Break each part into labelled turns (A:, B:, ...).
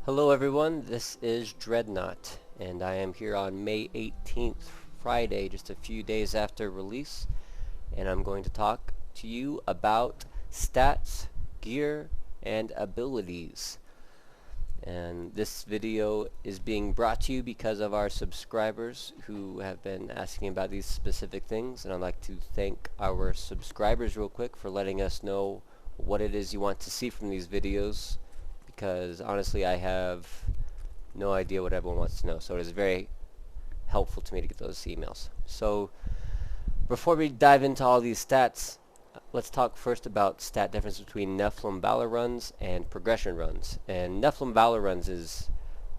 A: Hello everyone, this is Dreadnought, and I am here on May 18th, Friday, just a few days after release, and I'm going to talk to you about stats, gear, and abilities. And this video is being brought to you because of our subscribers who have been asking about these specific things, and I'd like to thank our subscribers real quick for letting us know what it is you want to see from these videos, because honestly I have no idea what everyone wants to know, so it is very helpful to me to get those emails. So before we dive into all these stats, let's talk first about stat difference between Nephalem Valor runs and progression runs. And Nephalem Valor runs is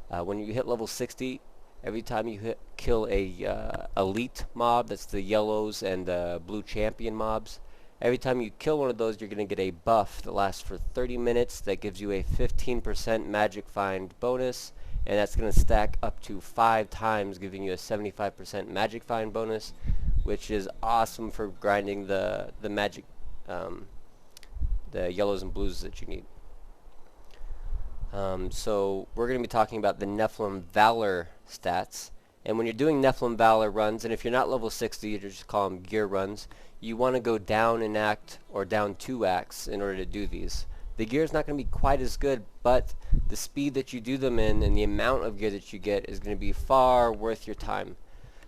A: when you hit level 60, every time you kill a elite mob, that's the yellows and blue champion mobs, every time you kill one of those, you're going to get a buff that lasts for 30 minutes that gives you a 15% magic find bonus, and that's going to stack up to 5 times, giving you a 75% magic find bonus, which is awesome for grinding the magic, the yellows and blues that you need. So we're going to be talking about the Nephalem Valor stats. And when you're doing Nephalem Valor runs, and if you're not level 60, you just call them gear runs, you want to go down an act or down 2 acts in order to do these. The gear is not going to be quite as good, but the speed that you do them in and the amount of gear that you get is going to be far worth your time.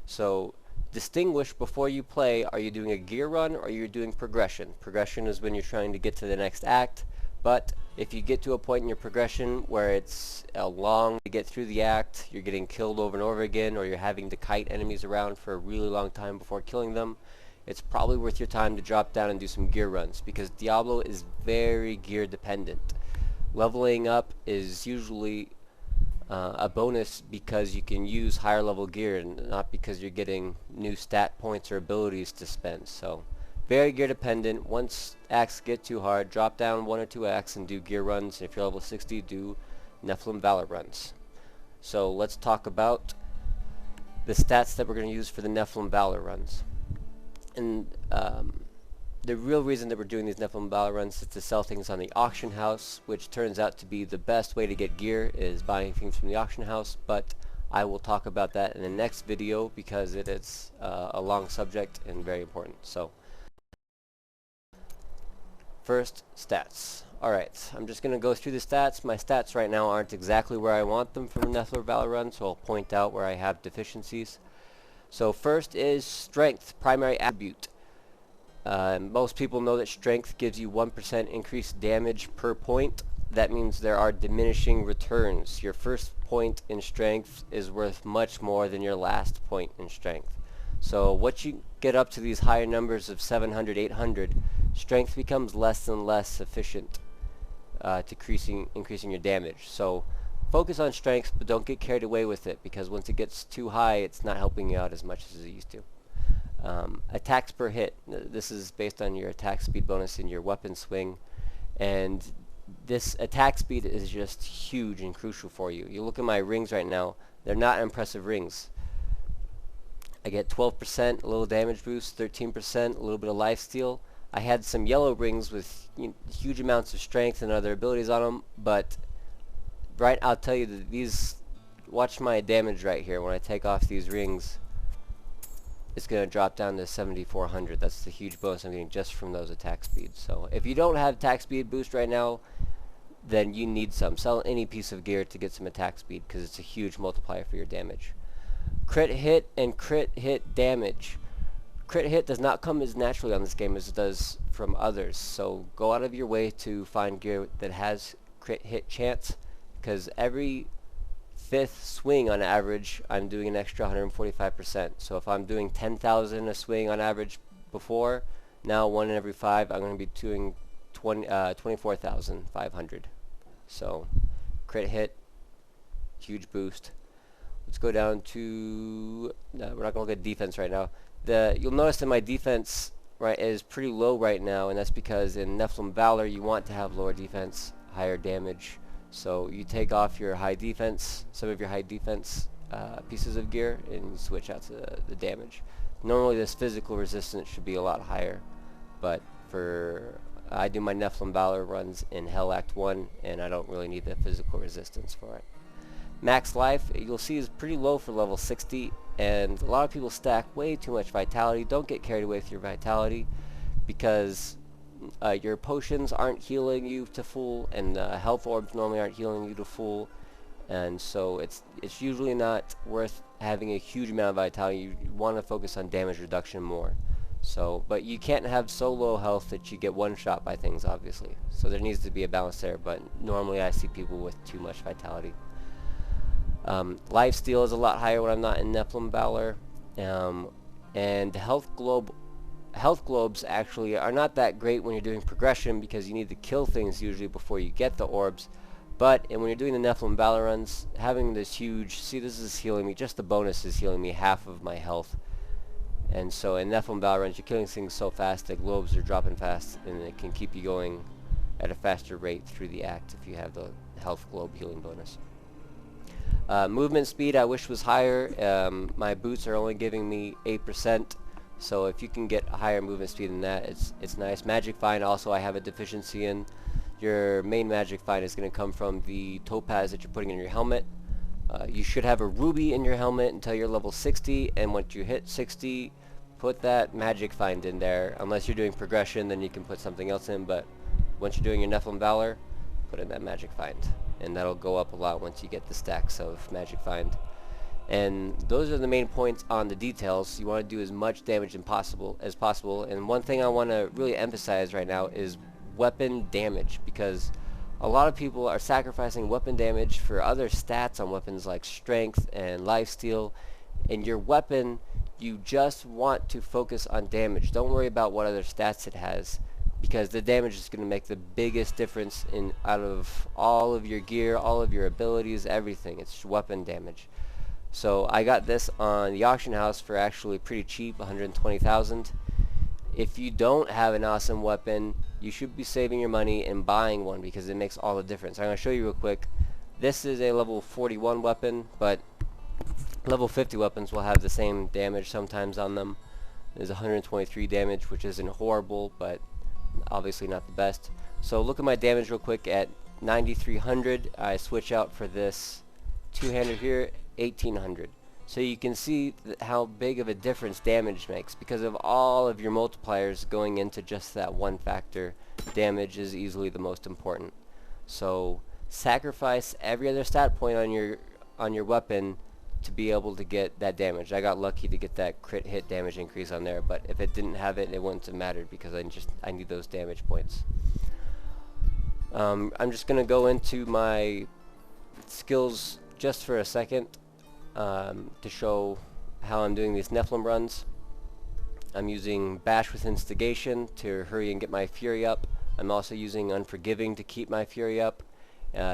A: So distinguish before you play, are you doing a gear run or are you doing progression? Progression is when you're trying to get to the next act, but if you get to a point in your progression where it's long to get through the act, you're getting killed over and over again, or you're having to kite enemies around for a really long time before killing them, it's probably worth your time to drop down and do some gear runs, because Diablo is very gear dependent. Leveling up is usually a bonus because you can use higher level gear, and not because you're getting new stat points or abilities to spend. So very gear dependent. Once acts get too hard, drop down 1 or 2 acts and do gear runs. And if you're level 60, do Nephalem Valor runs. So let's talk about the stats that we're going to use for the Nephalem Valor runs. And the real reason that we're doing these Nephalem Valor runs is to sell things on the auction house, which turns out to be the best way to get gear, is buying things from the auction house. But I will talk about that in the next video because it is a long subject and very important. So first, stats. Alright, I'm just going to go through the stats. My stats right now aren't exactly where I want them from the Nephalem Valor run, so I'll point out where I have deficiencies. So first is strength, primary attribute. Most people know that strength gives you 1% increased damage per point. That means there are diminishing returns. Your first point in strength is worth much more than your last point in strength. So once you get up to these higher numbers of 700, 800, strength becomes less and less sufficient to increasing your damage. So focus on strength, but don't get carried away with it, because once it gets too high, it's not helping you out as much as it used to. Attacks per hit. This is based on your attack speed bonus in your weapon swing, and this attack speed is just huge and crucial for you. You look at my rings right now, they're not impressive rings. I get 12%, a little damage boost, 13%, a little bit of lifesteal. I had some yellow rings with huge amounts of strength and other abilities on them, but I'll tell you that these, watch my damage right here. When I take off these rings, it's going to drop down to 7,400. That's the huge bonus I'm getting just from those attack speeds. So if you don't have attack speed boost right now, then you need some. Sell any piece of gear to get some attack speed, because it's a huge multiplier for your damage. Crit hit and crit hit damage. Crit hit does not come as naturally on this game as it does from others. So go out of your way to find gear that has crit hit chance, because every 5th swing on average, I'm doing an extra 145%. So if I'm doing 10,000 a swing on average before, now 1 in every 5, I'm going to be doing 24,500. So crit hit, huge boost. Let's go down to, we're not going to look at defense right now. You'll notice that my defense is pretty low right now, and that's because in Nephalem Valor you want to have lower defense, higher damage. So you take off your high defense, some of your high defense pieces of gear, and you switch out to the damage. Normally this physical resistance should be a lot higher, but for I do my Nephalem Valor runs in Hell Act 1, and I don't really need the physical resistance for it. Max life, you'll see, is pretty low for level 60, and a lot of people stack way too much vitality. Don't get carried away with your vitality, because your potions aren't healing you to full, and health orbs normally aren't healing you to full, and so it's usually not worth having a huge amount of vitality. You want to focus on damage reduction more. So, but you can't have so low health that you get one shot by things, obviously. So there needs to be a balance there, but normally I see people with too much vitality. Lifesteal is a lot higher when I'm not in Nephalem Valor, and health globes actually are not that great when you're doing progression, because you need to kill things usually before you get the orbs. But when you're doing the Nephalem Valor runs, having this huge, see, this is healing me, just the bonus is healing me half of my health. And so in Nephalem Valor runs, you're killing things so fast that globes are dropping fast, and it can keep you going at a faster rate through the act if you have the health globe healing bonus. Movement speed I wish was higher. My boots are only giving me 8%, so if you can get a higher movement speed than that, it's nice. Magic Find also I have a deficiency in. Your main Magic Find is going to come from the topaz that you're putting in your helmet. You should have a ruby in your helmet until you're level 60, and once you hit 60, put that Magic Find in there. Unless you're doing progression, then you can put something else in, but once you're doing your Nephalem Valor, put in that Magic Find, and that'll go up a lot once you get the stacks of Magic Find. And those are the main points on the details. You want to do as much damage as possible, and one thing I want to really emphasize right now is weapon damage, because a lot of people are sacrificing weapon damage for other stats on weapons like strength and lifesteal, and your weapon, you just want to focus on damage. Don't worry about what other stats it has, because the damage is going to make the biggest difference out of all of your gear, all of your abilities, everything. It's weapon damage. So I got this on the auction house for actually pretty cheap, 120,000. If you don't have an awesome weapon, you should be saving your money and buying one, because it makes all the difference. I'm going to show you real quick. This is a level 41 weapon, but level 50 weapons will have the same damage sometimes on them. There's 123 damage, which isn't horrible, but obviously not the best. So look at my damage real quick at 9,300. I switch out for this two-hander here, 1,800. So you can see how big of a difference damage makes, because of all of your multipliers going into just that one factor. Damage is easily the most important. So sacrifice every other stat point on your weapon to be able to get that damage. I got lucky to get that crit hit damage increase on there, but if it didn't have it, it wouldn't have mattered, because I need those damage points. I'm just gonna go into my skills just for a second. To show how I'm doing these Nephalem runs. I'm using Bash with Instigation to hurry and get my Fury up. I'm also using Unforgiving to keep my Fury up.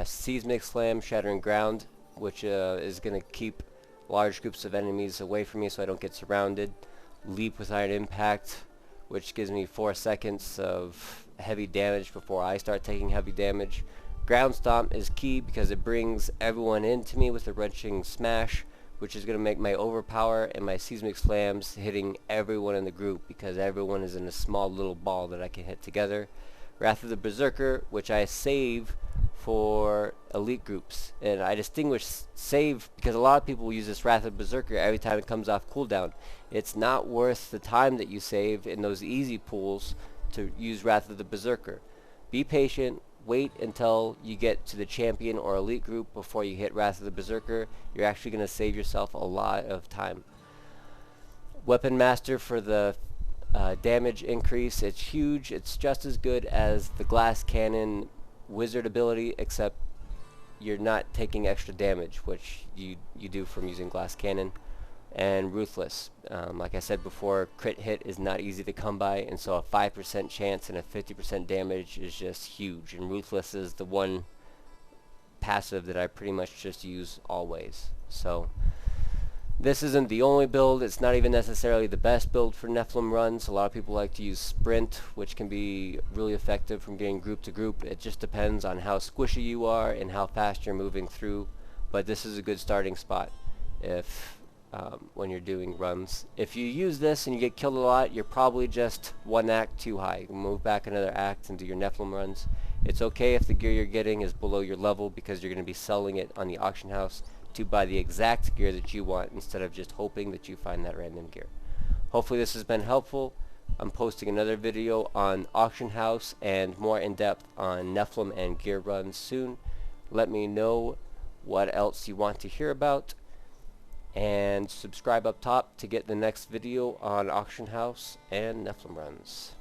A: Seismic Slam, Shattering Ground, which is going to keep large groups of enemies away from me so I don't get surrounded. Leap with Iron Impact, which gives me 4 seconds of heavy damage before I start taking heavy damage. Ground Stomp is key because it brings everyone into me with a Wrenching Smash, which is going to make my Overpower and my Seismic Slams hitting everyone in the group, because everyone is in a small little ball that I can hit together. Wrath of the Berserker, which I save for elite groups, and I distinguish save because a lot of people use this Wrath of Berserker every time it comes off cooldown. It's not worth the time that you save in those easy pools to use Wrath of the Berserker. Be patient. Wait until you get to the champion or elite group before you hit Wrath of the Berserker. You're actually going to save yourself a lot of time. Weapon Master for the damage increase. It's huge. It's just as good as the Glass Cannon wizard ability, except you're not taking extra damage, which you do from using Glass Cannon. And Ruthless. Like I said before, crit hit is not easy to come by, and so a 5% chance and a 50% damage is just huge. And Ruthless is the one passive that I pretty much just use always. So this isn't the only build. It's not even necessarily the best build for Nephalem runs. A lot of people like to use Sprint, which can be really effective from getting group to group. It just depends on how squishy you are and how fast you're moving through, but this is a good starting spot. If when you're doing runs. If you use this and you get killed a lot, you're probably just one act too high. You can move back another act and do your Nephalem runs. It's okay if the gear you're getting is below your level, because you're going to be selling it on the auction house to buy the exact gear that you want, instead of just hoping that you find that random gear. Hopefully this has been helpful. I'm posting another video on auction house and more in depth on Nephalem and gear runs soon. Let me know what else you want to hear about, and subscribe up top to get the next video on auction house and Nephalem runs.